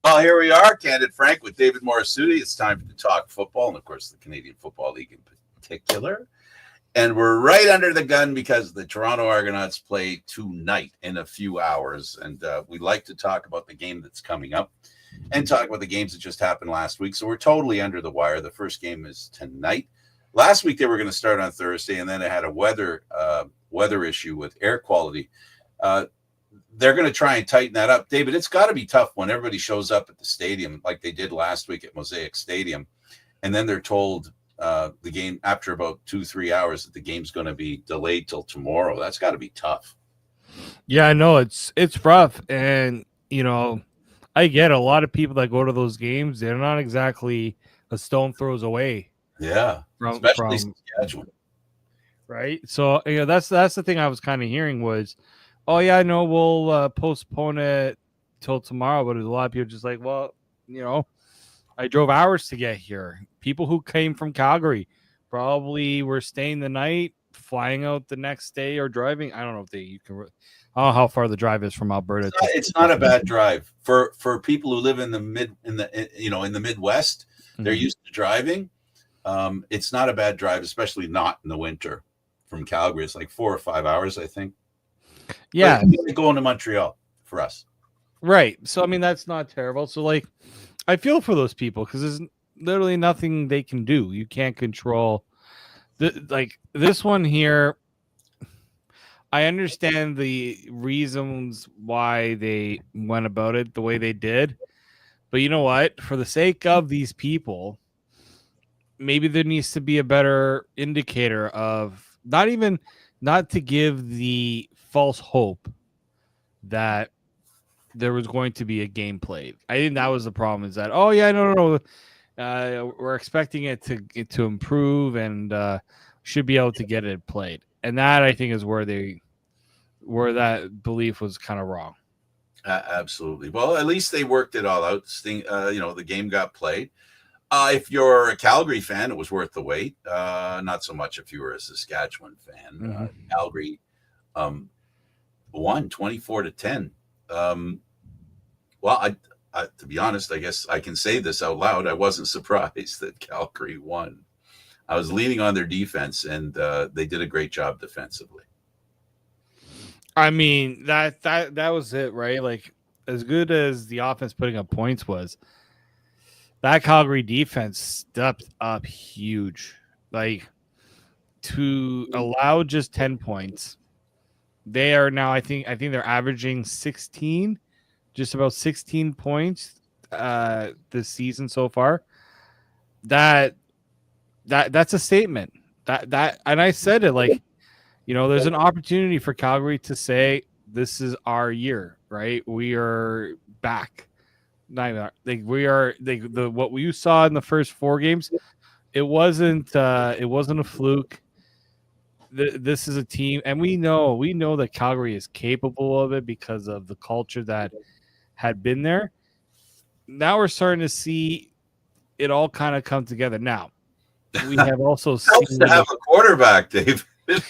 Well, here we are, Candid Frank with David Morisuti. It's time to talk football and, of course, the Canadian Football League in particular. And we're right under the gun because the Toronto Argonauts play tonight in a few hours. And we like to talk about the game that's coming up and talk about the games that just happened last week. So we're totally under the wire. The first game is tonight. Last week they were going to start on Thursday, and then they had a weather issue with air quality. They're going to try and tighten that up. David, it's got to be tough when everybody shows up at the stadium like they did last week at Mosaic Stadium, and then they're told the game after about 2-3 hours that the game's going to be delayed till tomorrow. That's got to be tough. Yeah, I know it's rough, and I get a lot of people that go to those games. They're not exactly a stone throws away. Yeah, especially Saskatchewan, right? So that's the thing I was kind of hearing was, oh yeah, I know we'll postpone it till tomorrow, but a lot of people just like, well, I drove hours to get here. People who came from Calgary probably were staying the night, flying out the next day, or driving. I don't know if I don't know how far the drive is from Alberta. It's not a bad drive for people who live in the Midwest. Mm-hmm. They're used to driving. It's not a bad drive, especially not in the winter from Calgary. It's like 4 or 5 hours, I think. Yeah, going to Montreal for us, right? So I mean, that's not terrible. So I feel for those people because there's literally nothing they can do. You can't control this one here. I understand the reasons why they went about it the way they did, but you know what? For the sake of these people, maybe there needs to be a better indicator of not to give the false hope that there was going to be a game played. I think that was the problem. Is that no, we're expecting it to improve and should be able to get it played, and that I think is where that belief was kind of wrong. Absolutely. Well, at least they worked it all out. The game got played. If you're a Calgary fan, it was worth the wait. Not so much if you were a Saskatchewan fan. Mm-hmm. Calgary won 24-10. Well, I to be honest, I guess I can say this out loud. I wasn't surprised that Calgary won. I was leaning on their defense, and they did a great job defensively. I mean, that was it, right? Like, as good as the offense putting up points was, that Calgary defense stepped up huge. Like, to allow just 10 points. They are now, I think they're averaging 16, just about 16 points this season so far. That's a statement. That and I said it there's an opportunity for Calgary to say this is our year, right? We are back. We are what you saw in the first 4 games. It wasn't a fluke. This is a team, and we know that Calgary is capable of it because of the culture that had been there. Now we're starting to see it all kind of come together. Now we have also helps to have a quarterback, Dave. But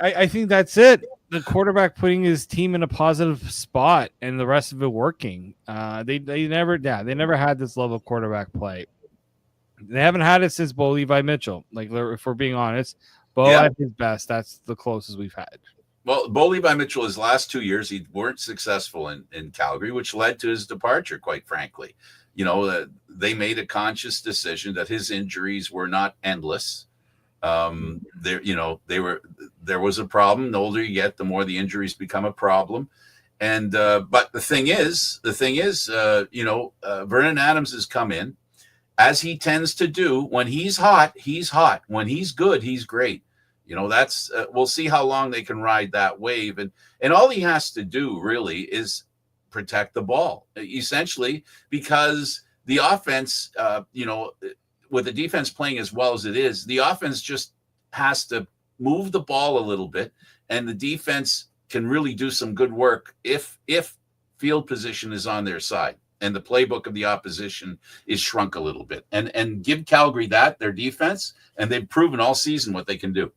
I think that's it. The quarterback putting his team in a positive spot, and the rest of it working. They never had this level of quarterback play. They haven't had it since Bo Levi Mitchell. If we're being honest. Bo at his best, that's the closest we've had. Well, Bo Levi Mitchell, his last 2 years, he weren't successful in Calgary, which led to his departure, quite frankly. They made a conscious decision that his injuries were not endless. There was a problem. The older you get, the more the injuries become a problem. And but the thing is, Vernon Adams has come in, as he tends to do. When he's hot, he's hot. When he's good, he's great. That's we'll see how long they can ride that wave. And all he has to do really is protect the ball, essentially, because the offense, with the defense playing as well as it is, the offense just has to move the ball a little bit, and the defense can really do some good work if field position is on their side. and the playbook of the opposition is shrunk a little bit. And give Calgary their defense, and they've proven all season what they can do.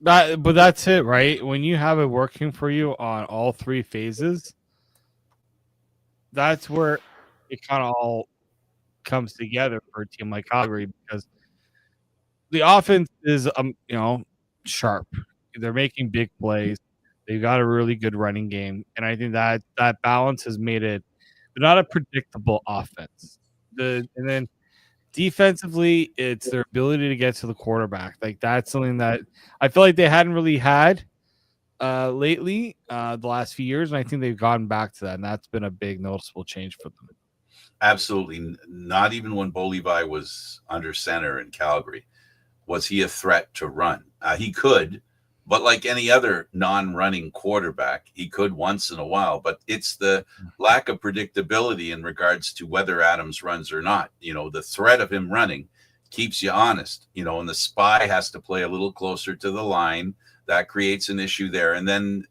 But that's it, right? When you have it working for you on all three phases, that's where it kind of all comes together for a team like Calgary, because the offense is sharp. They're making big plays. They've got a really good running game, and I think that balance has made it. They're not a predictable offense. And then defensively, it's their ability to get to the quarterback. Like, that's something that I feel like they hadn't really had lately, the last few years, and I think they've gotten back to that, and that's been a big noticeable change for them. Absolutely. Not even when Bo Levi was under center in Calgary was he a threat to run. He could, but like any other non-running quarterback, he could once in a while. But it's the lack of predictability in regards to whether Adams runs or not. The threat of him running keeps you honest, and the spy has to play a little closer to the line. That creates an issue there. And then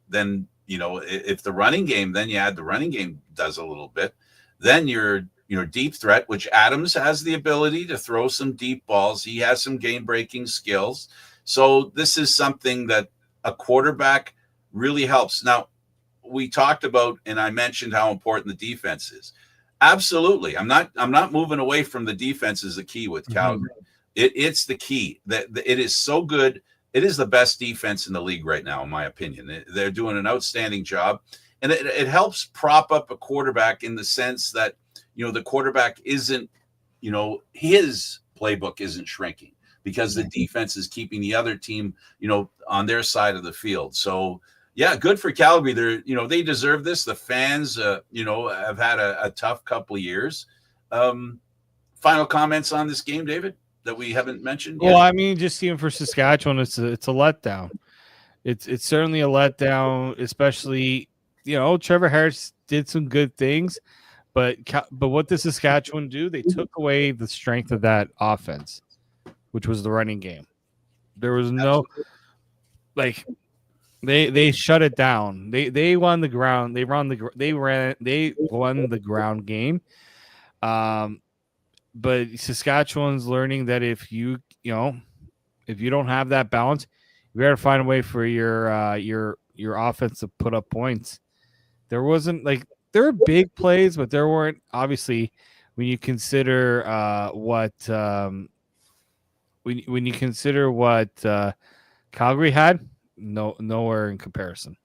if the running game, then you add the running game does a little bit, then you're deep threat, which Adams has the ability to throw some deep balls. He has some game-breaking skills. So this is something that a quarterback really helps. Now, we talked about, and I mentioned how important the defense is. Absolutely. I'm not moving away from the defense is the key with Calgary. It's the key. That it is so good. It is the best defense in the league right now, in my opinion. They're doing an outstanding job. And it helps prop up a quarterback in the sense that, the quarterback isn't, his playbook isn't shrinking because the defense is keeping the other team, on their side of the field. So, yeah, good for Calgary. They deserve this. The fans, have had a tough couple of years. Final comments on this game, David, that we haven't mentioned yet? Well, I mean, just even for Saskatchewan, it's a letdown. It's certainly a letdown, especially, Trevor Harris did some good things. But what did Saskatchewan do? They took away the strength of that offense, which was the running game. There was no they shut it down. They won the ground. They won the ground game. But Saskatchewan's learning that if you don't have that balance, you got to find a way for your offense to put up points. There wasn't there were big plays, but there weren't, obviously, when you consider what Calgary had, nowhere in comparison.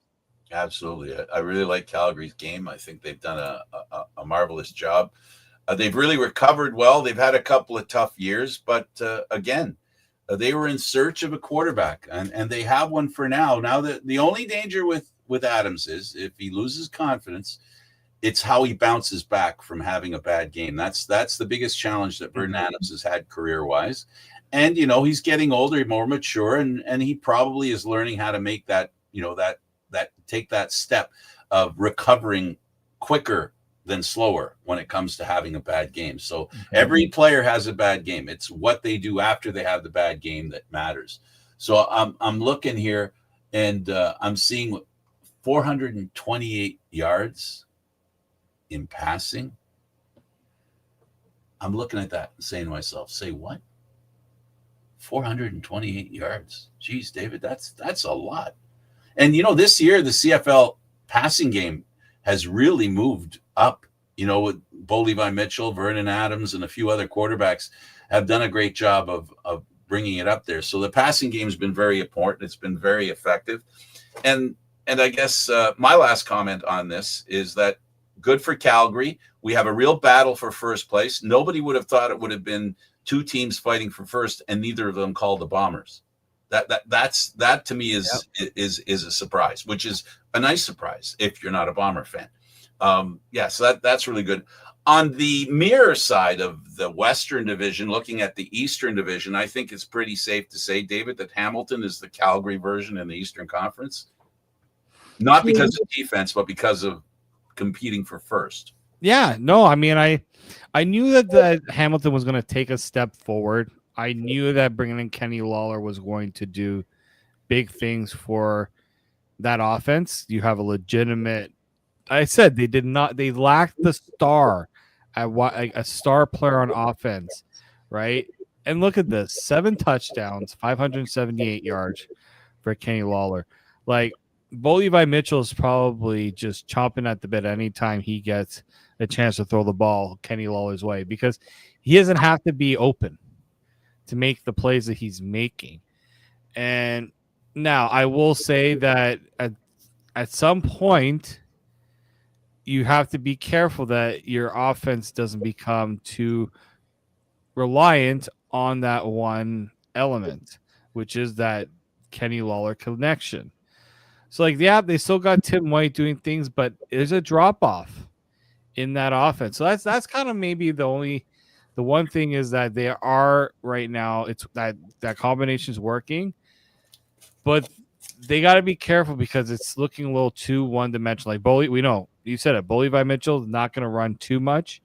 Absolutely. I really like Calgary's game. I think they've done a marvelous job. They've really recovered well. They've had a couple of tough years, but again, they were in search of a quarterback, and they have one for now. Now, the only danger with Adams is if he loses confidence, it's how he bounces back from having a bad game. That's the biggest challenge that Vernon Adams has had career-wise. And, he's getting older, more mature, and he probably is learning how to make that, take that step of recovering quicker than slower when it comes to having a bad game. So every player has a bad game. It's what they do after they have the bad game that matters. So I'm looking here, and I'm seeing 428 yards in passing. I'm looking at that and saying to myself, say what? 428 yards. Geez, David, that's a lot. And this year the CFL passing game has really moved up. With Bo Levi Mitchell, Vernon Adams, and a few other quarterbacks have done a great job of bringing it up there. So the passing game has been very important. It's been very effective. And I guess my last comment on this is that good for Calgary. We have a real battle for first place. Nobody would have thought it would have been two teams fighting for first, and neither of them called the Bombers. That to me is a surprise, which is a nice surprise if you're not a Bomber fan. So that's really good. On the mirror side of the Western Division, looking at the Eastern Division, I think it's pretty safe to say, David, that Hamilton is the Calgary version in the Eastern Conference. Not because of defense, but because of competing for first. Yeah, no, I mean, I knew that Hamilton was going to take a step forward. I knew that bringing in Kenny Lawler was going to do big things for that offense. You have a legitimate I said they did not. They lacked the star, a star player on offense, right? And look at this: 7 touchdowns, 578 yards for Kenny Lawler. Like Bo Levi Mitchell is probably just chomping at the bit anytime he gets a chance to throw the ball Kenny Lawler's way because he doesn't have to be open to make the plays that he's making. And now I will say that at some point you have to be careful that your offense doesn't become too reliant on that one element, which is that Kenny Lawler connection. So, like, yeah, they still got Tim White doing things, but there's a drop off in that offense. So that's kind of maybe the one thing is that they are right now. It's that combination is working, but they got to be careful because it's looking a little too one dimensional. Like Bully, we know you said it. Bully by Mitchell is not going to run too much.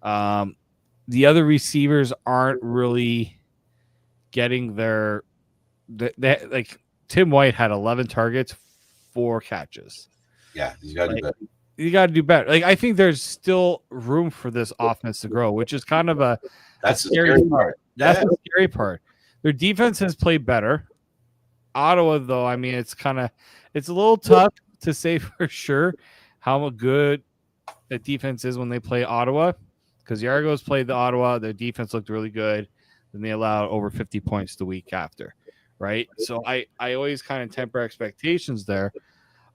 The other receivers aren't really getting their like Tim White had 11 targets, 4 catches. Yeah, he's got to do better. You got to do better. Like I think there's still room for this offense to grow, which is kind of that's the scary part. That's the scary part. Their defense has played better. Ottawa, though, I mean, it's a little tough to say for sure how good the defense is when they play Ottawa, because the Argos played the Ottawa, their defense looked really good, then they allowed over 50 points the week after, right? So I always kind of temper expectations there,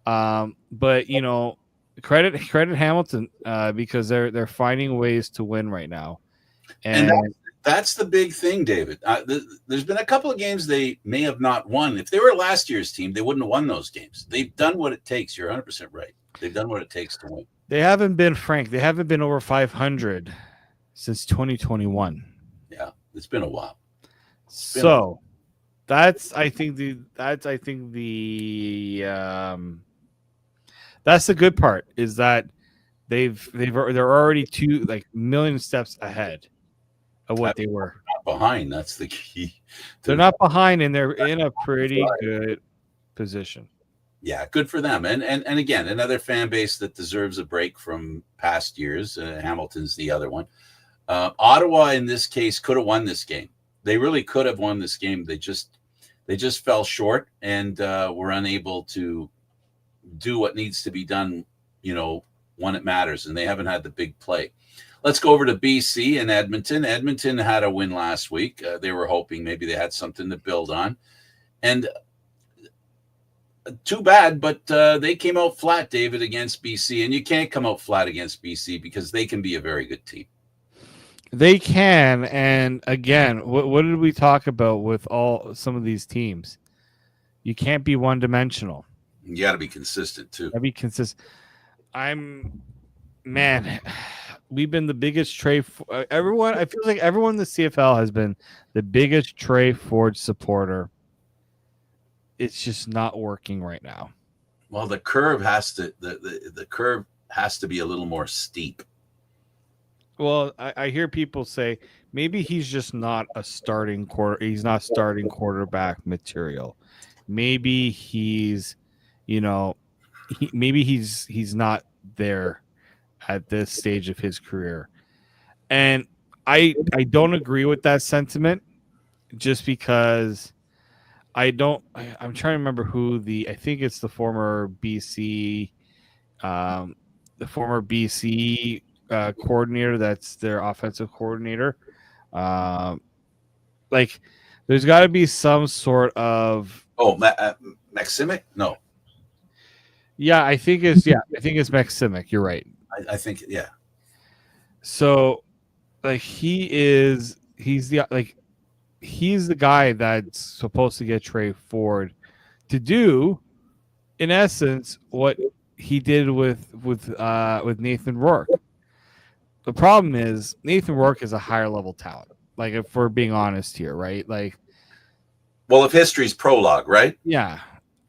but you know, credit Hamilton because they're finding ways to win right now, and that's the big thing, David. There's been a couple of games they may have not won. If they were last year's team, they wouldn't have won those games. They've done what it takes. You're 100% right. They've done what it takes to win. They haven't been They haven't been over 500 since 2021. Yeah, it's been a while. So that's I think that's the good part is that they're already 2 million steps ahead of what they were. Not behind. That's the key. They're not behind, and they're in a pretty good position. Yeah, good for them. And again, another fan base that deserves a break from past years. Hamilton's the other one. Ottawa, in this case, could have won this game. They really could have won this game. They just fell short and were unable to do what needs to be done, when it matters. And they haven't had the big play. Let's go over to BC and Edmonton. Edmonton had a win last week. They were hoping maybe they had something to build on. And too bad, but they came out flat, David, against BC. And you can't come out flat against BC because they can be a very good team. They can. And again, what did we talk about with some of these teams? You can't be one-dimensional. You got to be consistent, too. Be consistent. We've been the biggest trade. Everyone, I feel like everyone in the CFL has been the biggest Trey Ford supporter. It's just not working right now. Well, the curve has to the curve has to be a little more steep. Well, I hear people say maybe he's just not a starting He's not starting quarterback material. Maybe he's, maybe he's not there at this stage of his career. And I don't agree with that sentiment just because I'm trying to remember who I think it's the former BC coordinator. That's their offensive coordinator. There's got to be some sort of Maximic? No. Yeah, I think it's Maximic. You're right. I think, yeah. So, he's the guy that's supposed to get Trey Ford to do, in essence, what he did with Nathan Rourke. The problem is Nathan Rourke is a higher level talent. If we're being honest here, right? Well, if history's prologue, right? Yeah,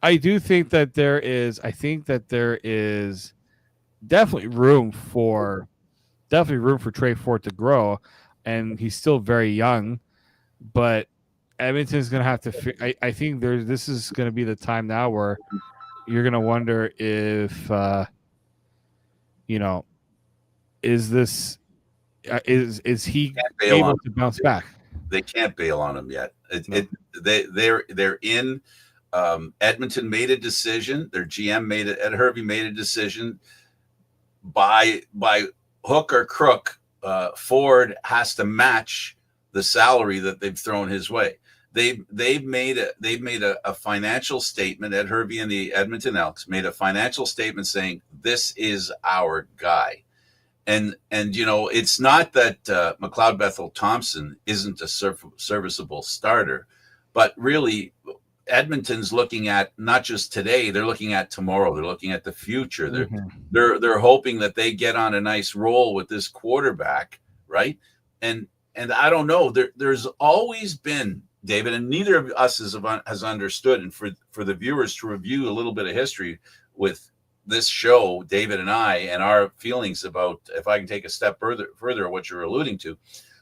I do think that there is. I think that there is definitely room for Trey Ford to grow, and he's still very young. But Edmonton's going to have to. I think this is going to be the time now where you're going to wonder if you know, is this is he Can't bail able on to bounce back? They can't bail on him yet. No. They're in. Edmonton made a decision. Their GM Ed Hervey made a decision. By hook or crook, Ford has to match the salary that they've thrown his way. They've made a financial statement. Ed Hervey and the Edmonton Elks made a financial statement saying this is our guy. And it's not that McLeod Bethel Thompson isn't a serviceable starter, but really Edmonton's looking at not just today, they're looking at tomorrow, they're looking at the future. They're hoping that they get on a nice roll with this quarterback, right? And I don't know, there's always been, David, and neither of us has understood, and for the viewers to review a little bit of history with this show, David and I, and our feelings about, if I can take a step further what you're alluding to,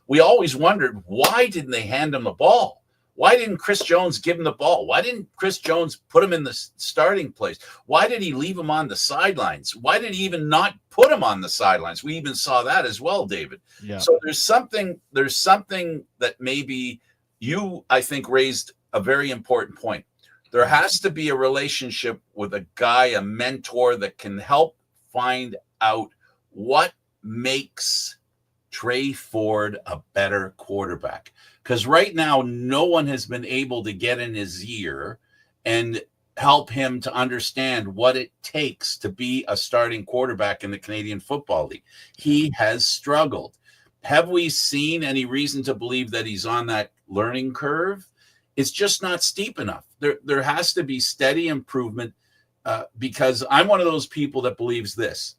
we always wondered, why didn't they hand him the ball? Why didn't Chris Jones give him the ball? Why didn't Chris Jones put him in the starting place? Why did he leave him on the sidelines? Why did he even not put him on the sidelines? We even saw that as well, David. Yeah. So there's something that maybe you, I think, raised a very important point. There has to be a relationship with a guy, a mentor that can help find out what makes Trey Ford a better quarterback. Because right now, no one has been able to get in his ear and help him to understand what it takes to be a starting quarterback in the Canadian Football League. He has struggled. Have we seen any reason to believe that he's on that learning curve? It's just not steep enough. There has to be steady improvement because I'm one of those people that believes this.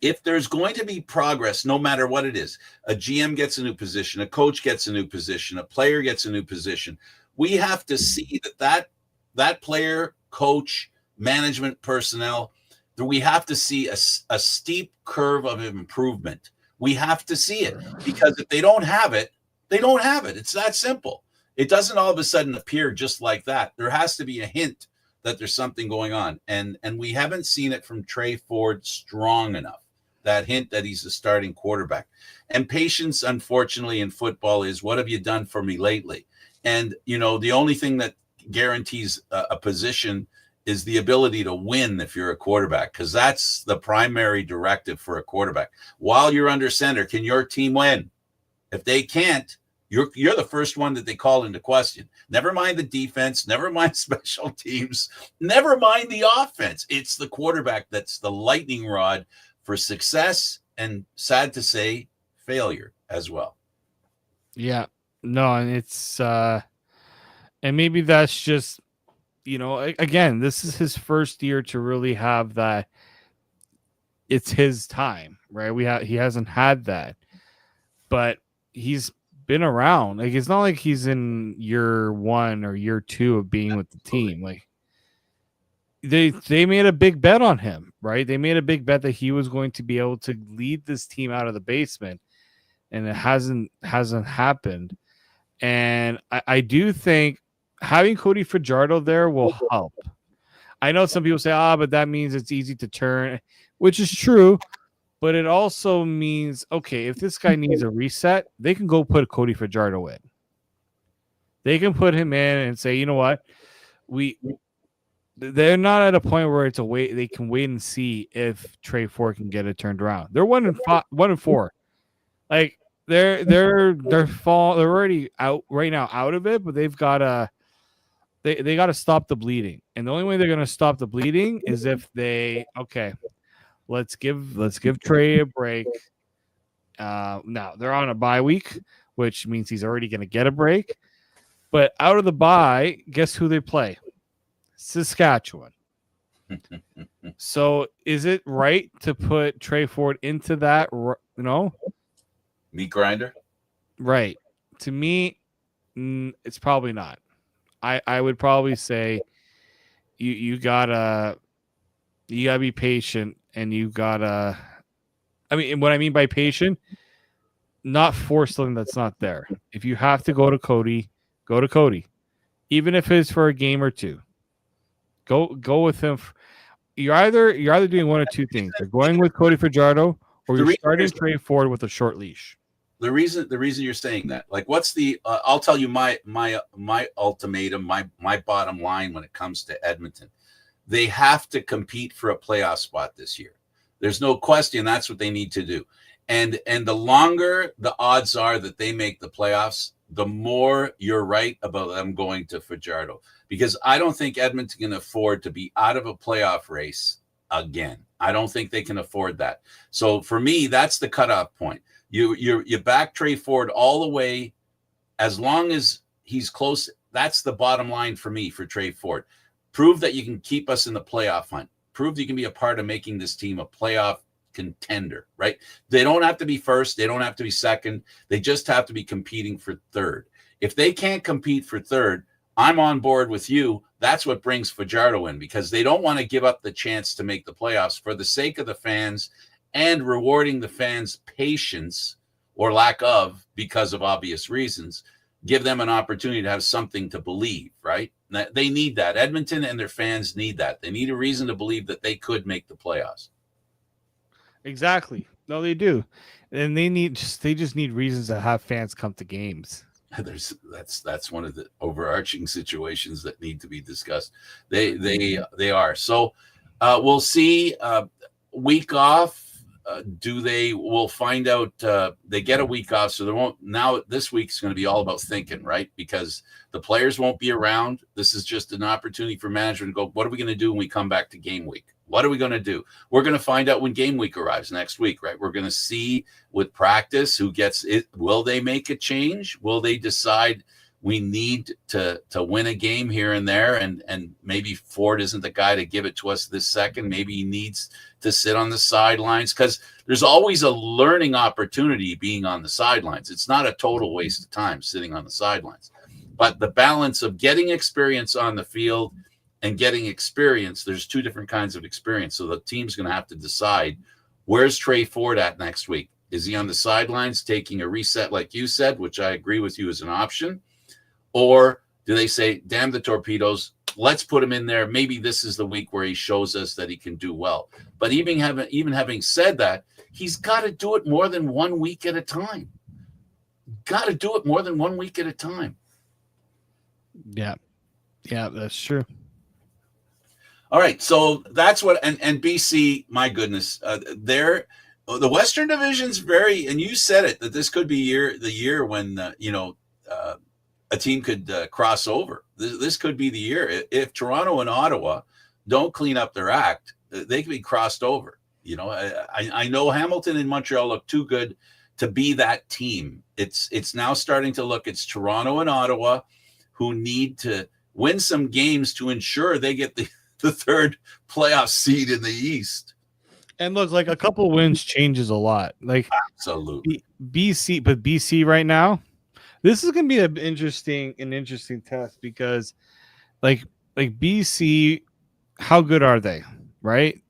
If there's going to be progress, no matter what it is, a GM gets a new position, a coach gets a new position, a player gets a new position, we have to see that player, coach, management personnel, that we have to see a steep curve of improvement. We have to see it, because if they don't have it, they don't have it. It's that simple. It doesn't all of a sudden appear just like that. There has to be a hint that there's something going on. And we haven't seen it from Trey Ford strong enough, that hint that he's a starting quarterback. And patience, unfortunately, in football is, what have you done for me lately? And, the only thing that guarantees a position is the ability to win if you're a quarterback, because that's the primary directive for a quarterback. While you're under center, can your team win? If they can't, you're the first one that they call into question. Never mind the defense, never mind special teams, never mind the offense. It's the quarterback that's the lightning rod for success and, sad to say, failure as well. Yeah. No, and it's and maybe that's just, again, this is his first year to really have that. It's his time, right? He hasn't had that, but he's been around. Like, it's not like he's in year 1 or year 2 of being with the team. Like, they made a big bet on him, right? They made a big bet that he was going to be able to lead this team out of the basement, and it hasn't happened. And I do think having Cody Fajardo there will help. I know some people say, but that means it's easy to turn, which is true. But it also means, okay, if this guy needs a reset, they can go put Cody Fajardo in. They can put him in and say, you know what? They're not at a point where it's a wait. They can wait and see if Trey Ford can get it turned around. They're 1-4. Like, they're already out right now, out of it, but they've got to they got to stop the bleeding. And the only way they're going to stop the bleeding is if let's give Trey a break. Now they're on a bye week, which means he's already going to get a break. But out of the bye, guess who they play? Saskatchewan. So is it right to put Trey Ford into that? Meat grinder? Right. To me, it's probably not. I would probably say you gotta be patient, and you gotta. I mean, what I mean by patient, not force something that's not there. If you have to go to Cody, go to Cody, even if it's for a game or two. Go with him. you're either doing one of two things. You're going with Cody Fajardo, or you're starting Trey Ford with a short leash. The reason you're saying that, like, what's the? I'll tell you my ultimatum, my bottom line when it comes to Edmonton. They have to compete for a playoff spot this year. There's no question that's what they need to do. And the longer the odds are that they make the playoffs, the more you're right about them going to Fajardo. Because I don't think Edmonton can afford to be out of a playoff race again. I don't think they can afford that. So for me, that's the cutoff point. You back Trey Ford all the way as long as he's close. That's the bottom line for me for Trey Ford. Prove that you can keep us in the playoff hunt. Prove that you can be a part of making this team a playoff contender, right? They don't have to be first. They don't have to be second. They just have to be competing for third. If they can't compete for third, I'm on board with you. That's what brings Fajardo in, because they don't want to give up the chance to make the playoffs for the sake of the fans and rewarding the fans' patience or lack of, because of obvious reasons. Give them an opportunity to have something to believe, right? They need that. Edmonton and their fans need that. They need a reason to believe that they could make the playoffs. Exactly. No, they do. And they just need reasons to have fans come to games. That's one of the overarching situations that need to be discussed. They are. So we'll see. Week off. We'll find out. They get a week off, so they won't. Now this week's going to be all about thinking, right? Because the players won't be around. This is just an opportunity for management to go, what are we going to do when we come back to game week? What are we going to do? We're going to find out when game week arrives next week, right? We're going to see with practice who gets it. Will they make a change? Will they decide we need to win a game here and there, and maybe Ford isn't the guy to give it to us this second? Maybe he needs to sit on the sidelines, because there's always a learning opportunity being on the sidelines. It's not a total waste of time sitting on the sidelines, but the balance of getting experience on the field and getting experience, there's two different kinds of experience. So the team's going to have to decide, where's Trey Ford at next week? Is he on the sidelines taking a reset, like you said, which I agree with you is an option? Or do they say, damn the torpedoes, let's put him in there. Maybe this is the week where he shows us that he can do well. But even having said that, he's got to do it more than 1 week at a time. Got to do it more than 1 week at a time. Yeah, that's true. All right, so that's what, and BC, my goodness, the Western Division's very, and you said it, that this could be the year when a team could cross over. This could be the year. If Toronto and Ottawa don't clean up their act, they can be crossed over. I know Hamilton and Montreal look too good to be that team. It's now starting to look, it's Toronto and Ottawa who need to win some games to ensure they get the third playoff seed in the East. And look, like, a couple wins changes a lot. Like, absolutely. BC right now, this is going to be an interesting test, because like BC, how good are they? Right?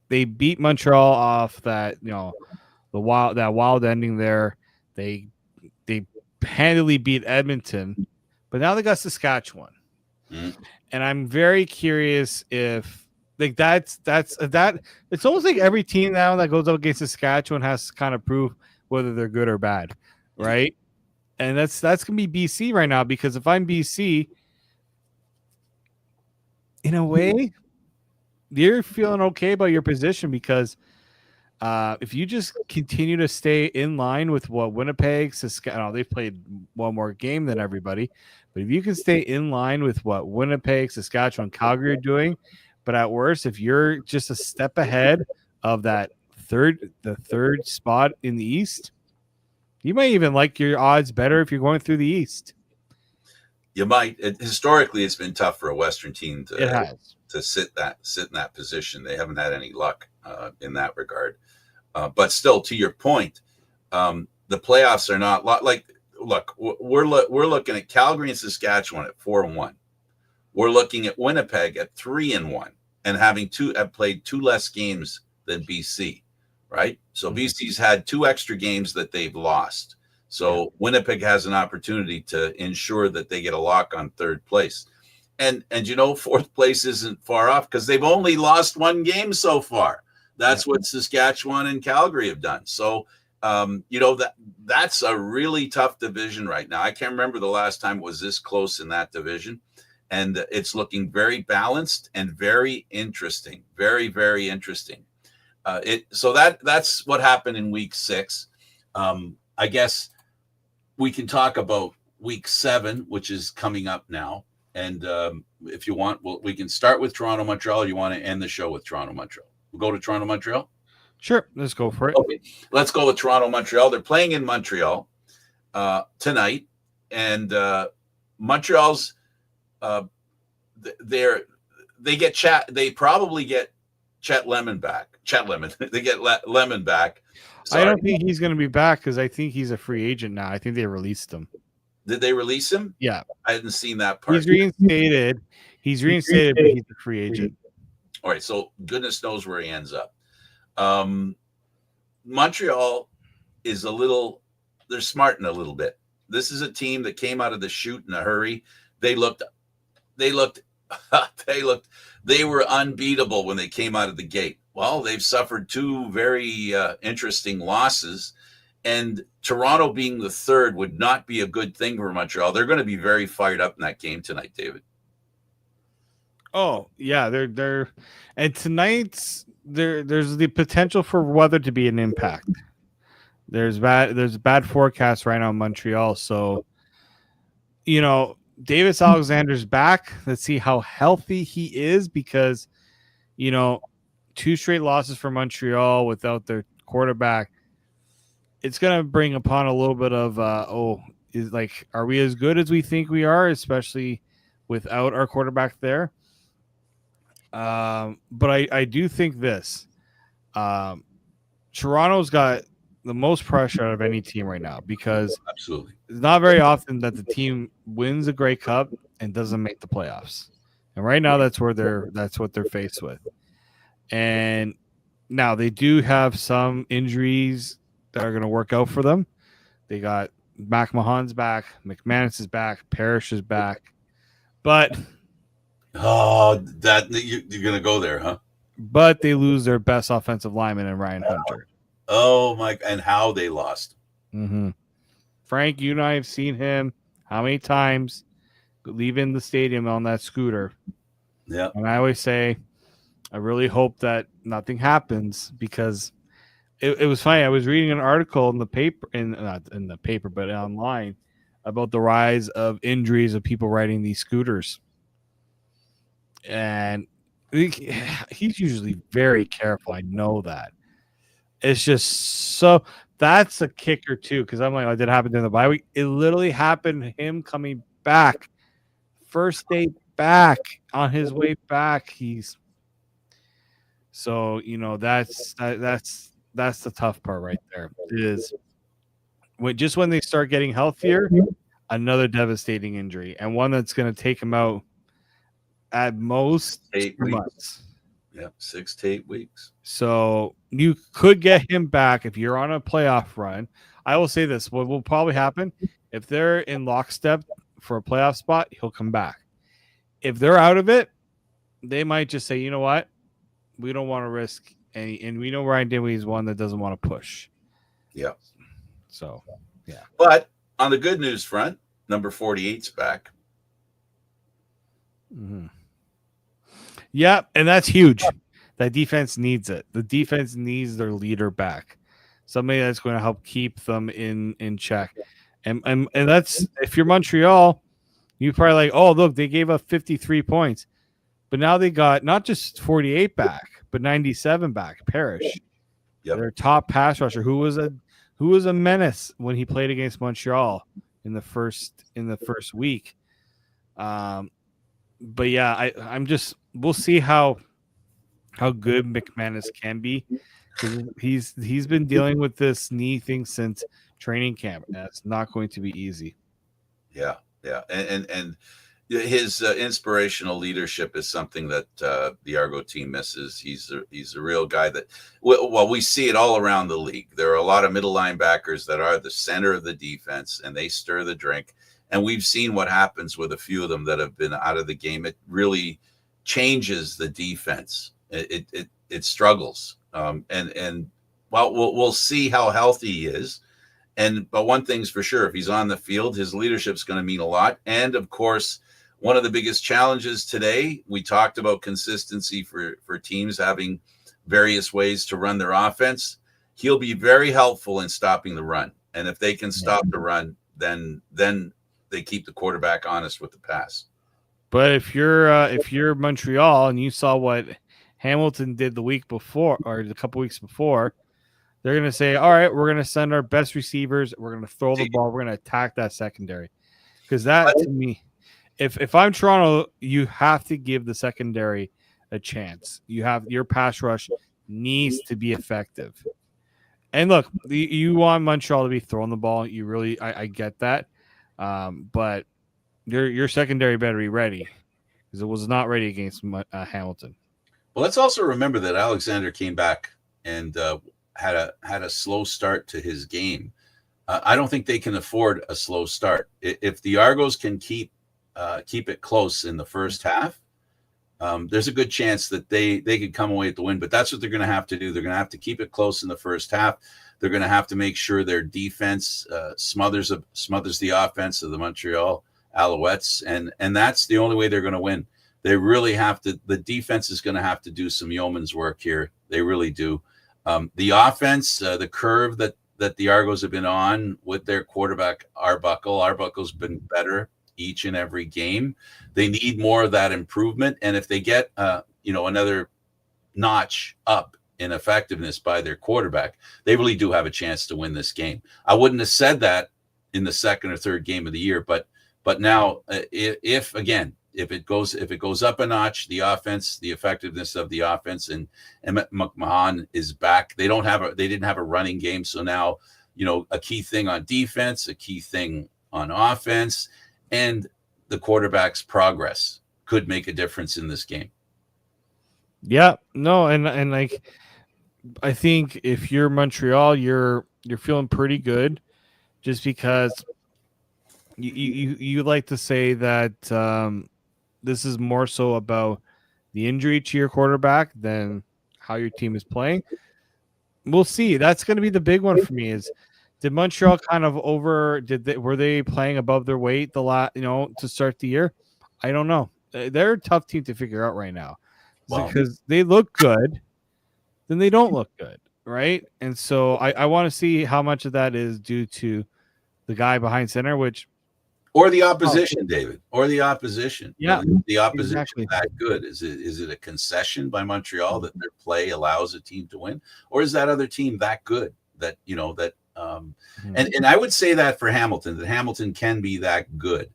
They beat Montreal off that, the wild ending there. They handily beat Edmonton, but now they got Saskatchewan. Mm-hmm. And I'm very curious if, like, that's it's almost like every team now that goes up against Saskatchewan has to kind of prove whether they're good or bad, right? And that's gonna be BC right now, because if I'm BC, in a way, you're feeling okay about your position, because if you just continue to stay in line with what Winnipeg, Saskatchewan, they've played one more game than everybody, but if you can stay in line with what Winnipeg, Saskatchewan, Calgary are doing, but at worst, if you're just a step ahead of the third spot in the East, you might even like your odds better if you're going through the East. You might. Historically, it's been tough for a Western team to sit in that position. They haven't had any luck in that regard. But still, to your point, the playoffs are not like. Look, we're looking at Calgary and Saskatchewan at 4-1. We're looking at Winnipeg at 3-1, and have played two less games than BC, right? So BC's had two extra games that they've lost. So Winnipeg has an opportunity to ensure that they get a lock on third place. And fourth place isn't far off because they've only lost one game so far. That's what Saskatchewan and Calgary have done. So, that's a really tough division right now. I can't remember the last time it was this close in that division. And it's looking very balanced and very interesting. Very, very interesting. So that's what happened in week 6. I guess we can talk about week 7, which is coming up now. And if you want, we can start with Toronto, Montreal. You want to end the show with Toronto, Montreal? We'll go to Toronto, Montreal? Sure. Let's go for it. Okay. Let's go with Toronto, Montreal. They're playing in Montreal tonight. And Montreal's they probably get Chet Lemon back. They get Lemon back. Sorry. I don't think he's going to be back because I think he's a free agent now. I think they released him. Did they release him? Yeah. I hadn't seen that part. He's reinstated. But he's a free agent. All right, so goodness knows where he ends up. Montreal is they're smarting a little bit. This is a team that came out of the chute in a hurry. They were unbeatable when they came out of the gate. Well, they've suffered 2 very interesting losses. And Toronto being the third would not be a good thing for Montreal. They're going to be very fired up in that game tonight, David. Oh, yeah. They're and tonight's there's the potential for weather to be an impact. There's a bad forecast right now in Montreal. So, Davis Alexander's back. Let's see how healthy he is because, 2 straight losses for Montreal without their quarterback. It's going to bring upon a little bit of, are we as good as we think we are, especially without our quarterback there? But I do think this. Toronto's got the most pressure out of any team right now because absolutely it's not very often that the team wins a Grey Cup and doesn't make the playoffs. And right now that's what they're faced with. And now they do have some injuries that are going to work out for them. They got McMahon's back, McManus is back, Parrish is back. But you're going to go there, huh? But they lose their best offensive lineman in Ryan Hunter. Oh my! And how they lost. Mm-hmm. Frank, you and I have seen him how many times leaving the stadium on that scooter. Yeah. And I always say, I really hope that nothing happens because it was funny. I was reading an article in the paper, not in the paper, but online about the rise of injuries of people riding these scooters. And he's usually very careful. I know that. It's just so that's a kicker too, because I'm like, oh, did it happen during the bye week? It literally happened him coming back, first day back on his way back. That's the tough part right there. It is when they start getting healthier, another devastating injury and one that's going to take him out at most 8 2 weeks. months. Yeah, 6 to 8 weeks. So you could get him back if you're on a playoff run. I will say this: what will probably happen if they're in lockstep for a playoff spot, he'll come back. If they're out of it, they might just say, you know what, we don't want to risk any, and we know Ryan Dinwiddie is one that doesn't want to push. Yeah. So, yeah. But on the good news front, number 48's back. Mm-hmm. Yeah, and that's huge. That defense needs it. The defense needs their leader back. Somebody that's going to help keep them in check. And that's, if you're Montreal, you're probably like, oh, look, they gave up 53 points. But now they got not just 48 back, but 97 back. Parrish. Yep. Their top pass rusher, who was a menace when he played against Montreal in the first week. But yeah, we'll see how good McManus can be. He's been dealing with this knee thing since training camp, and it's not going to be easy. Yeah, and his inspirational leadership is something that the Argo team misses. He's a real guy that, well, we see it all around the league. There are a lot of middle linebackers that are the center of the defense, and they stir the drink. And we've seen what happens with a few of them that have been out of the game. It really changes the defense. It struggles. And well, we'll see how healthy he is. But one thing's for sure, if he's on the field, his leadership's going to mean a lot. And of course, one of the biggest challenges today, we talked about consistency for teams having various ways to run their offense. He'll be very helpful in stopping the run. And if they can stop the run, then they keep the quarterback honest with the pass. But if you're Montreal and you saw what Hamilton did the week before or a couple weeks before, they're going to say, all right, we're going to send our best receivers. We're going to throw the ball. We're going to attack that secondary. Because that, to me, if I'm Toronto, you have to give the secondary a chance. Your pass rush needs to be effective. And look, you want Montreal to be throwing the ball. You really, I get that. But your secondary better be ready because it was not ready against Hamilton. Well, let's also remember that Alexander came back and had a slow start to his game. I don't think they can afford a slow start. If the Argos can keep it close in the first half, there's a good chance that they could come away with the win. But that's what they're going to have to do. They're going to have to keep it close in the first half. They're going to have to make sure their defense smothers the offense of the Montreal Alouettes, and that's the only way they're going to win. They really have to. The defense is going to have to do some yeoman's work here. They really do. The offense, the curve that the Argos have been on with their quarterback Arbuckle's been better each and every game. They need more of that improvement, and if they get another notch up in effectiveness by their quarterback, they really do have a chance to win this game. I wouldn't have said that in the second or third game of the year, but now if it goes up a notch, the offense, the effectiveness of the offense, and McMahon is back. They didn't have a running game, so now a key thing on defense, a key thing on offense, and the quarterback's progress could make a difference in this game. Yeah, no, and like I think if you're Montreal, you're feeling pretty good, just because you like to say that this is more so about the injury to your quarterback than how your team is playing. We'll see. That's going to be the big one for me. Is did Montreal kind of were they playing above their weight to start the year? I don't know. They're a tough team to figure out right now because they look good, then they don't look good, right? And so I want to see how much of that is due to the guy behind center, or the opposition, David, or the opposition. Yeah, the opposition exactly. is that good. Is it a concession by Montreal that their play allows a team to win, or is that other team that good that and I would say that for Hamilton, that Hamilton can be that good.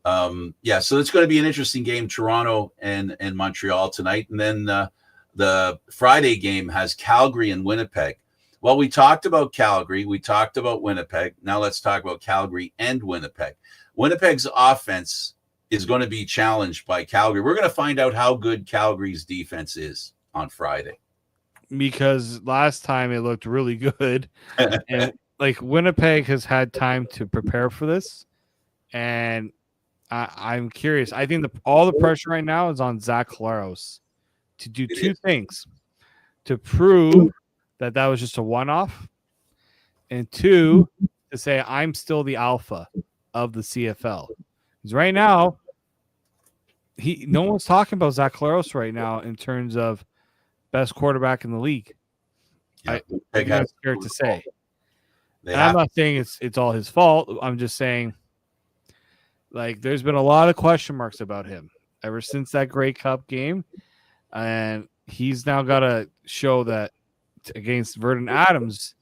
So it's going to be an interesting game, Toronto and Montreal tonight, and then the Friday game has Calgary and Winnipeg. Well, we talked about Calgary, we talked about Winnipeg. Now let's talk about Calgary and Winnipeg. Winnipeg's offense is going to be challenged by Calgary. We're going to find out how good Calgary's defense is on Friday. Because last time it looked really good. And like Winnipeg has had time to prepare for this. And I'm curious. I think all the pressure right now is on Zach Collaros to do two things. To prove that was just a one-off. And two, to say I'm still the alpha of the CFL. Because right now, no one's talking about Zach Collaros right now in terms of best quarterback in the league. I'm scared to say. I'm not saying it's all his fault. I'm just saying, like, there's been a lot of question marks about him ever since that Grey Cup game, and he's now got to show that against Vernon Adams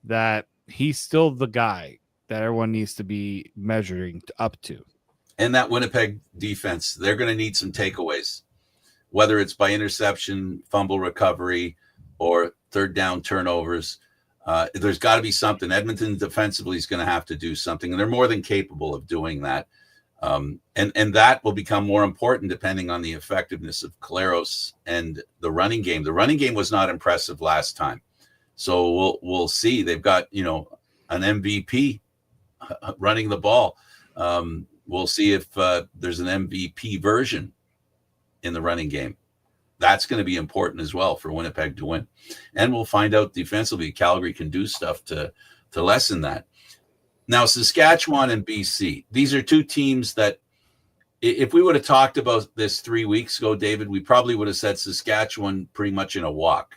that he's still the guy that everyone needs to be measuring up to. And that Winnipeg defense, they're going to need some takeaways, whether it's by interception, fumble recovery, or third down turnovers. There's got to be something. Edmonton defensively is going to have to do something, and they're more than capable of doing that. And that will become more important depending on the effectiveness of Collaros and the running game. The running game was not impressive last time. So we'll see. They've got, an MVP running the ball. We'll see if there's an MVP version in the running game. That's going to be important as well for Winnipeg to win. And we'll find out defensively, Calgary can do stuff to lessen that. Now, Saskatchewan and BC, these are two teams that if we would have talked about this 3 weeks ago, David, we probably would have said Saskatchewan pretty much in a walk.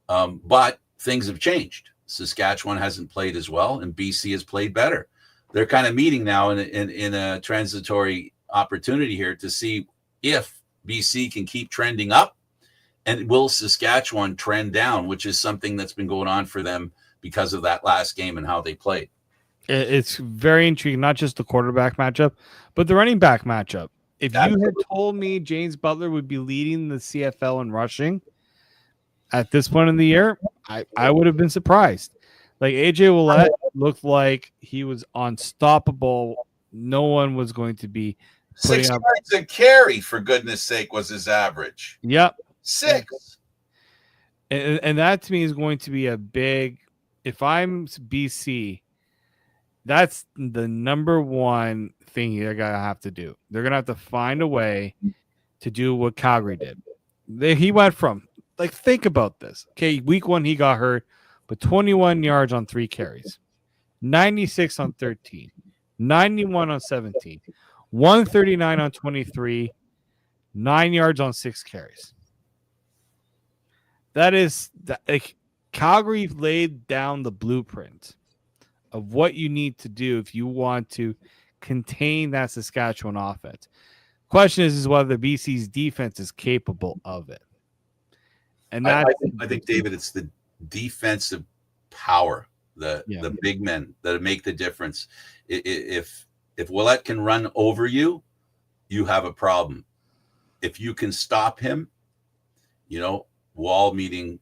But things have changed. Saskatchewan hasn't played as well, and BC has played better. They're kind of meeting now in a transitory opportunity here to see if BC can keep trending up, and will Saskatchewan trend down, which is something that's been going on for them because of that last game and how they played. It's very intriguing, not just the quarterback matchup, but the running back matchup. If you had told me James Butler would be leading the CFL in rushing at this point in the year, I would have been surprised. Like AJ Ouellette looked like he was unstoppable. No one was going to be 6 yards a carry, for goodness sake, was his average. Yep. 6. And that to me is going to be a big, if I'm BC, that's the number one thing they're going to have to do. They're going to have to find a way to do what Calgary did. He went from, like, think about this. Okay, week 1 he got hurt, but 21 yards on 3 carries, 96 on 13, 91 on 17, 139 on 23, 9 yards on 6 carries. That is, like, Calgary laid down the blueprint of what you need to do if you want to contain that Saskatchewan offense. Question is whether BC's defense is capable of it. And I think, David, it's the defensive power, the big men that make the difference. If Ouellette can run over you, you have a problem. If you can stop him, wall meeting,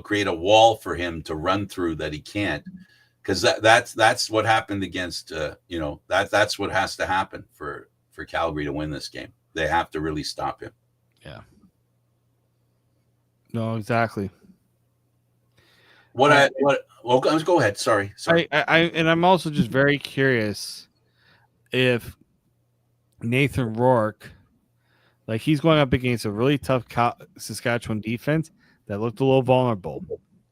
create a wall for him to run through that he can't, because that's what happened against that's what has to happen for Calgary to win this game. They have to really stop him. Yeah. No, exactly. Well, go ahead. Sorry. I'm also just very curious if Nathan Rourke, like, he's going up against a really tough Saskatchewan defense that looked a little vulnerable.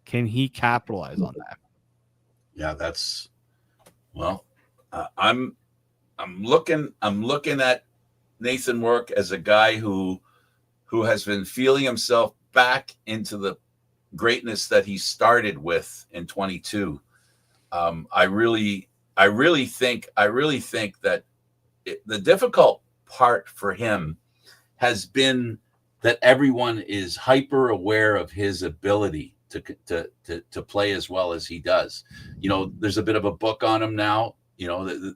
Can he capitalize on that? Yeah, I'm looking at Nathan Rourke as a guy who has been feeling himself back into the greatness that he started with in 22. I really think that the difficult part for him has been that everyone is hyper aware of his ability to play as well as he does. There's a bit of a book on him now. The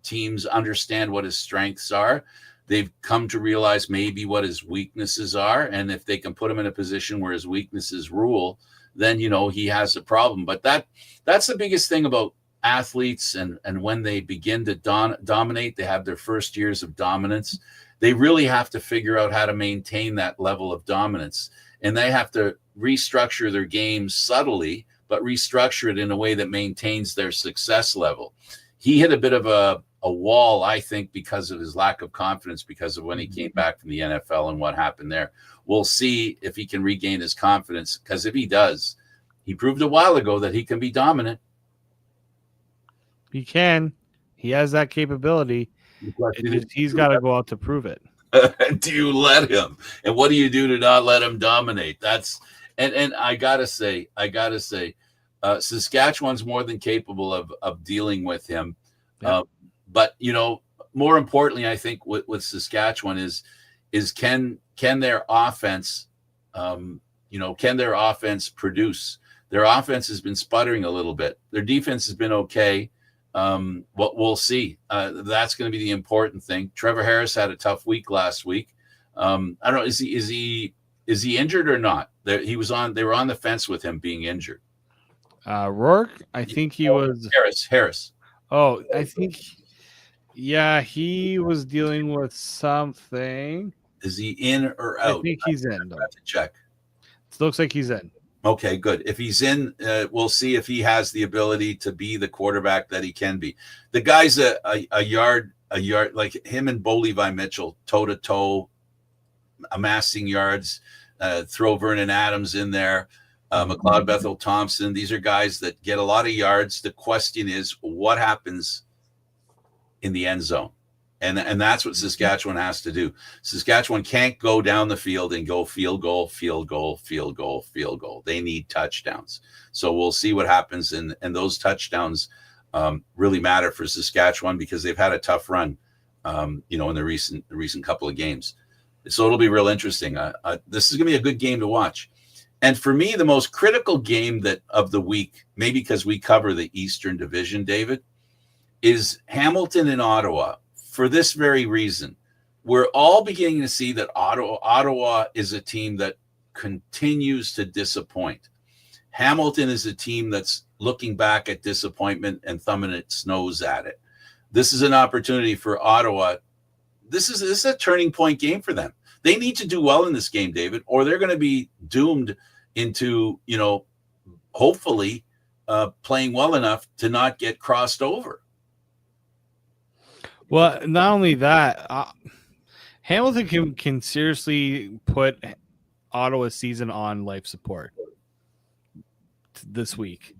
teams understand what his strengths are. They've come to realize maybe what his weaknesses are. And if they can put him in a position where his weaknesses rule, then, he has a problem. But that's the biggest thing about athletes. And when they begin to dominate, they have their first years of dominance. They really have to figure out how to maintain that level of dominance. And they have to restructure their game subtly, but restructure it in a way that maintains their success level. He hit a bit of a wall, I think, because of his lack of confidence, because of when he came back from the NFL and what happened there. We'll see if he can regain his confidence, because if he does, he proved a while ago that he can be dominant. He can. He has that capability. He's got to go out to prove it. Do you let him? And what do you do to not let him dominate? And I gotta say, Saskatchewan's more than capable of dealing with him. Yeah. But more importantly, I think with Saskatchewan is can their offense, can their offense produce? Their offense has been sputtering a little bit. Their defense has been okay. What we'll see. That's going to be the important thing. Trevor Harris had a tough week last week. I don't know. Is he injured or not? They were on the fence with him being injured. Rourke, I think he was Harris. Oh, I think, yeah, he was dealing with something. Is he in or out? I think he's in. I have to check. It looks like he's in. Okay, good. If he's in, we'll see if he has the ability to be the quarterback that he can be. The guy's a yard, like him and Bo Levi Mitchell, toe to toe, amassing yards. Throw Vernon Adams in there, McLeod Bethel Thompson. These are guys that get a lot of yards. The question is, what happens in the end zone? And that's what Saskatchewan has to do. Saskatchewan can't go down the field and go field goal, field goal, field goal, field goal. They need touchdowns. So we'll see what happens. And those touchdowns really matter for Saskatchewan because they've had a tough run, in the recent couple of games. So it'll be real interesting. This is going to be a good game to watch. And for me, the most critical game of the week, maybe because we cover the Eastern Division, David, is Hamilton and Ottawa. For this very reason, we're all beginning to see that Ottawa is a team that continues to disappoint. Hamilton is a team that's looking back at disappointment and thumbing its nose at it. This is an opportunity for Ottawa. This is a turning point game for them. They need to do well in this game, David, or they're going to be doomed into, hopefully playing well enough to not get crossed over. Well, not only that, Hamilton can seriously put Ottawa's season on life support this week.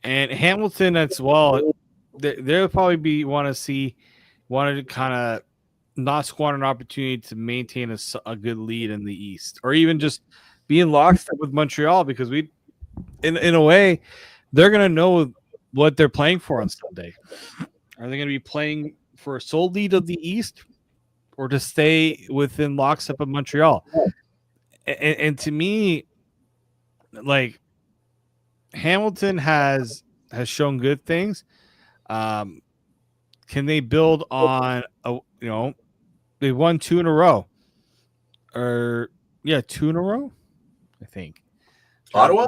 And Hamilton as well, they'll probably want to kind of not squander an opportunity to maintain a good lead in the East, or even just be in lockstep with Montreal, because in a way, they're going to know what they're playing for on Sunday. Are they going to be playing for a sole lead of the East, or to stay within lockstep of Montreal? And to me, like, Hamilton has shown good things. Can they build on they won 2 in a row, 2 in a row, I think. Ottawa?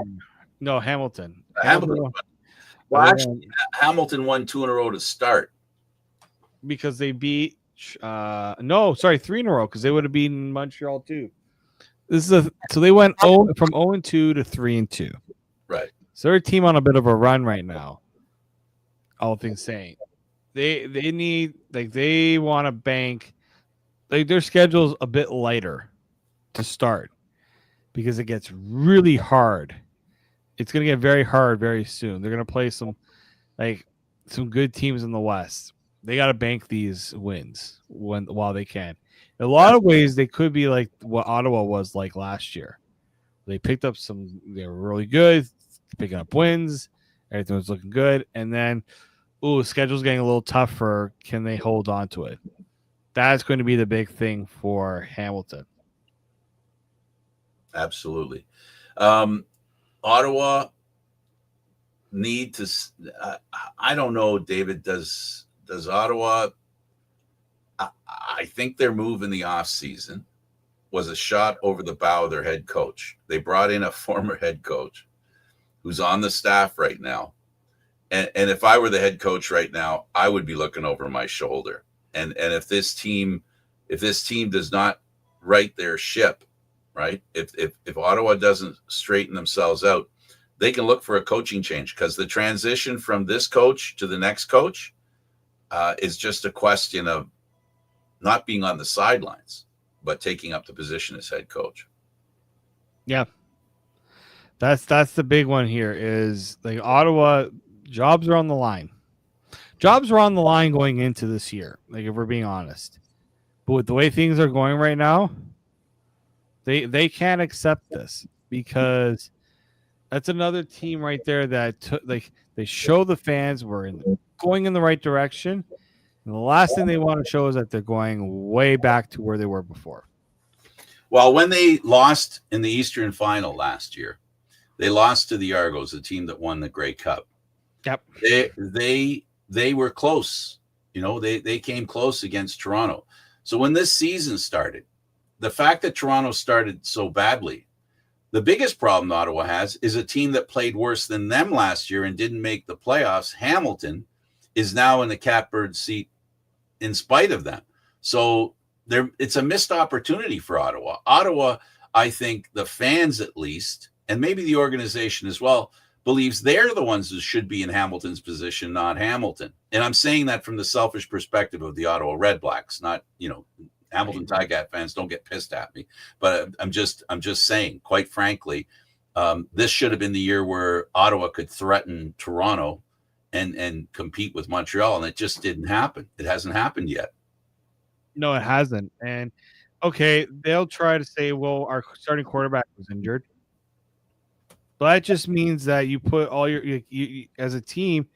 No, Hamilton. Well, actually, Hamilton won 2 in a row to start, because they beat 3 in a row, because they would have beaten Montreal too. So they went from 0-2 to 3-2. Right. So they're a team on a bit of a run right now. All things saying, they need, they want to bank. Their schedule's a bit lighter to start, because it gets really hard. It's going to get very hard very soon. They're going to play some good teams in the West. They got to bank these wins while they can. In a lot of ways, they could be like what Ottawa was like last year. They picked up they were really good, picking up wins. Everything was looking good. And then, schedule's getting a little tougher. Can they hold on to it? That's going to be the big thing for Hamilton. Absolutely. Ottawa need to. I don't know, David. Does Ottawa? I think their move in the offseason was a shot over the bow of their head coach. They brought in a former head coach who's on the staff right now, and if I were the head coach right now, I would be looking over my shoulder. And if this team does not right their ship, right? If Ottawa doesn't straighten themselves out, they can look for a coaching change, because the transition from this coach to the next coach is just a question of not being on the sidelines, but taking up the position as head coach. Yeah. That's the big one here, is like Ottawa, jobs are on the line. Jobs are on the line going into this year, like, if we're being honest. But with the way things are going right now, they can't accept this, because that's another team right there that they show the fans we're going in the right direction. And the last thing they want to show is that they're going way back to where they were before. Well, when they lost in the Eastern Final last year, they lost to the Argos, the team that won the Grey Cup. Yep. They were close. They came close against Toronto. So when this season started, the fact that Toronto started so badly, the biggest problem Ottawa has is a team that played worse than them last year and didn't make the playoffs. Hamilton is now in the catbird seat in spite of them. So it's a missed opportunity for Ottawa. Ottawa, I think the fans at least and maybe the organization as well, believes they're the ones who should be in Hamilton's position, not Hamilton. And I'm saying that from the selfish perspective of the Ottawa Red Blacks, not, Hamilton Tigers fans don't get pissed at me, but I'm just saying, quite frankly, this should have been the year where Ottawa could threaten Toronto and compete with Montreal, and it just didn't happen. It hasn't happened yet. No, it hasn't. And okay, they'll try to say, well, our starting quarterback was injured. But that just means that you put all you as a team,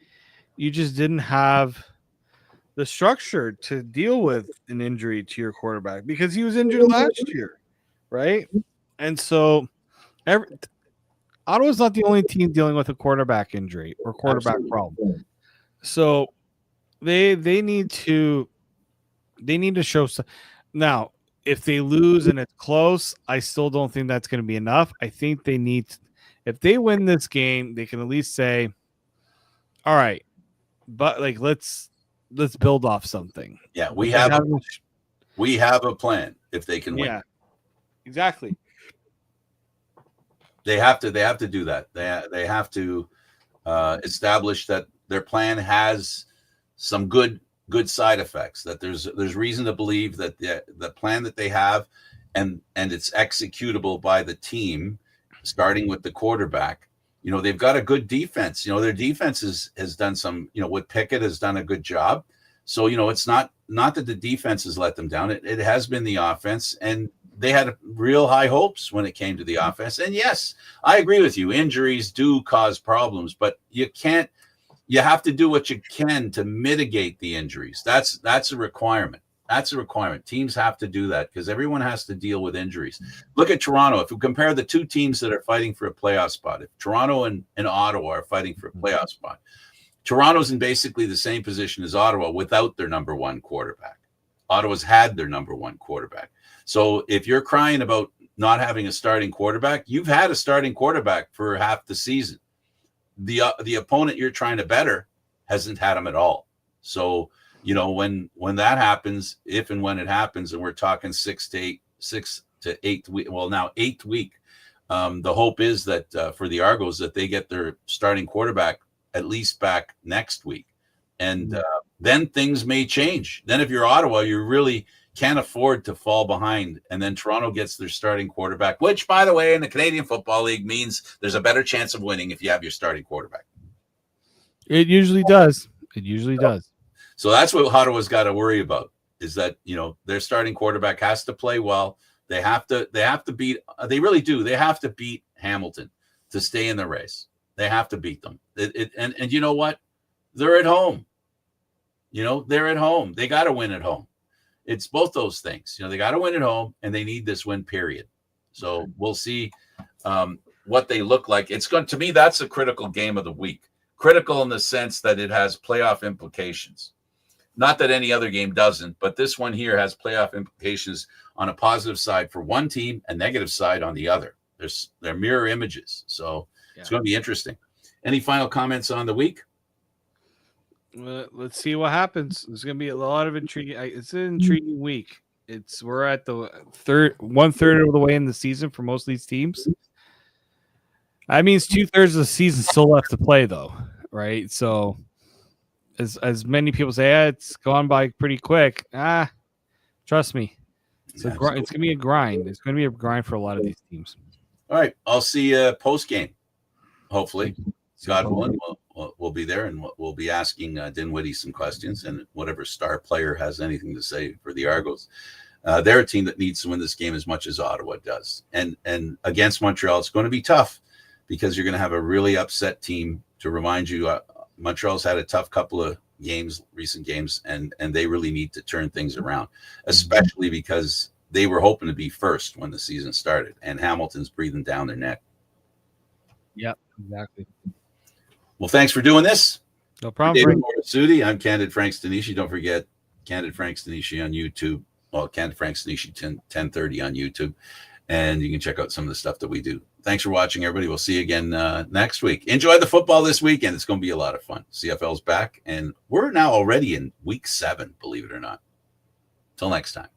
you just didn't have the structure to deal with an injury to your quarterback because he was injured last year, right? And so Ottawa's not the only team dealing with a quarterback injury or quarterback problem. So they need to show some. Now, if they lose and it's close, I still don't think that's going to be enough. I think they need to, if they win this game, they can at least say, all right, but like let's build off something. Yeah, we have a plan if they can win. Yeah. Exactly. They have to do that. They have to establish that their plan has some good side effects, that there's reason to believe that the plan that they have and it's executable by the team, starting with the quarterback. They've got a good defense. Their defense has done some, with Pickett has done a good job. So, it's not that the defense has let them down. It has been the offense, and they had real high hopes when it came to the offense. And yes, I agree with you. Injuries do cause problems, but you have to do what you can to mitigate the injuries. That's a requirement. That's a requirement. Teams have to do that because everyone has to deal with injuries. Look at Toronto. If we compare the two teams that are fighting for a playoff spot, if Toronto and Ottawa are fighting for a playoff spot, Toronto's in basically the same position as Ottawa without their number one quarterback. Ottawa's had their number one quarterback. So if you're crying about not having a starting quarterback, you've had a starting quarterback for half the season. The opponent you're trying to better hasn't had him at all. So, when that happens, if and when it happens, and we're talking 6 to 8 week, well, now 8th week, the hope is that for the Argos that they get their starting quarterback at least back next week. And then things may change. Then if you're Ottawa, you really can't afford to fall behind. And then Toronto gets their starting quarterback, which, by the way, in the Canadian Football League means there's a better chance of winning if you have your starting quarterback. It usually does. It usually does. So that's what Ottawa's got to worry about, is that, their starting quarterback has to play well. They have to beat, they really do. They have to beat Hamilton to stay in the race. They have to beat them. And you know what? They're at home. They're at home. They got to win at home. It's both those things. They got to win at home, and they need this win, period. So we'll see what they look like. To me, that's a critical game of the week. Critical in the sense that it has playoff implications. Not that any other game doesn't, but this one here has playoff implications on a positive side for one team, a negative side on the other. They're mirror images. So It's going to be interesting. Any final comments on the week? Well, let's see what happens. There's going to be a lot of intriguing. It's an intriguing week. We're at the 1/3 of the way in the season for most of these teams. That means 2/3 of the season still left to play, though, right? So, as many people say, it's gone by pretty quick. Trust me, it's going to be a grind. It's going to be a grind for a lot of these teams. All right, I'll see you post game. Hopefully, God willing, we'll be there, and we'll be asking Dinwiddie some questions, and whatever star player has anything to say for the Argos. They're a team that needs to win this game as much as Ottawa does, and against Montreal, it's going to be tough because you're going to have a really upset team. To remind you, Montreal's had a tough couple of recent games, and they really need to turn things around, especially because they were hoping to be first when the season started, and Hamilton's breathing down their neck. Yep, exactly. Well, thanks for doing this. No problem. David Morassutti. I'm Candid Frank Stanishi. Don't forget Candid Frank Stanishi on YouTube. Well, Candid Frank Stanishi 1030 on YouTube. And you can check out some of the stuff that we do. Thanks for watching, everybody. We'll see you again next week. Enjoy the football this weekend. It's going to be a lot of fun. CFL's back, and we're now already in week 7, believe it or not. Till next time.